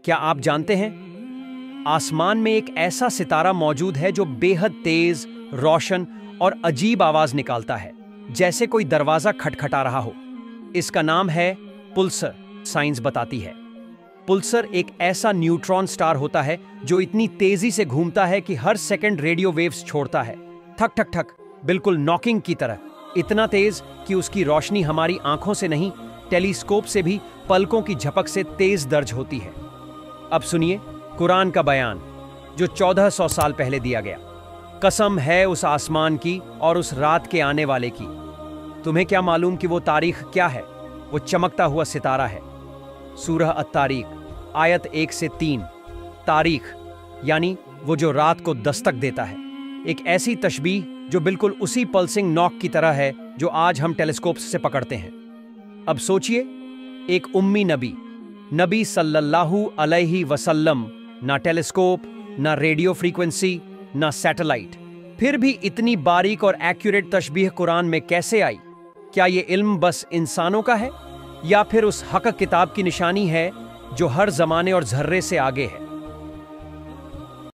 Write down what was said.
کیا آپ جانتے ہیں آسمان میں ایک ایسا ستارہ موجود ہے جو بے حد تیز، روشن اور عجیب آواز نکالتا ہے، جیسے کوئی دروازہ کھٹکھٹا رہا ہو؟ اس کا نام ہے پلسر، سائنس بتاتی ہے۔ پلسر ایک ایسا نیوٹرون سٹار ہوتا ہے جو اتنی تیزی سے گھومتا ہے کہ ہر سیکنڈ ریڈیو ویوز چھوڑتا ہے، ٹھک ٹھک ٹھک، بالکل ناکنگ کی طرح، اتنا تیز کہ اس کی روشنی ہماری آنکھوں سے نہیں، ٹیلیسکوپ سے بھی پلکوں کی جھپک سے تیز درج ہوتی ہے۔ اب سنیے قرآن کا بیان جو 1400 سال پہلے دیا گیا۔ قسم ہے اس آسمان کی اور اس رات کے آنے والے کی۔ تمہیں کیا معلوم کہ وہ تاریخ کیا ہے؟ وہ چمکتا ہوا ستارہ ہے۔ سورہ الطارق آیت 1 سے 3۔ تاریخ یعنی وہ جو رات کو دستک دیتا ہے، ایک ایسی تشبیہ جو بالکل اسی پلسنگ ناک کی طرح ہے جو آج ہم ٹیلیسکوپس سے پکڑتے ہیں۔ اب سوچئے، ایک امی نبی صلی اللہ علیہ وسلم، نہ ٹیلیسکوپ، نہ ریڈیو فریکوینسی، نہ سیٹلائٹ، پھر بھی اتنی باریک اور ایکوریٹ تشبیہ قرآن میں کیسے آئی؟ کیا یہ علم بس انسانوں کا ہے یا پھر اس حق کتاب کی نشانی ہے جو ہر زمانے اور ذرے سے آگے ہے؟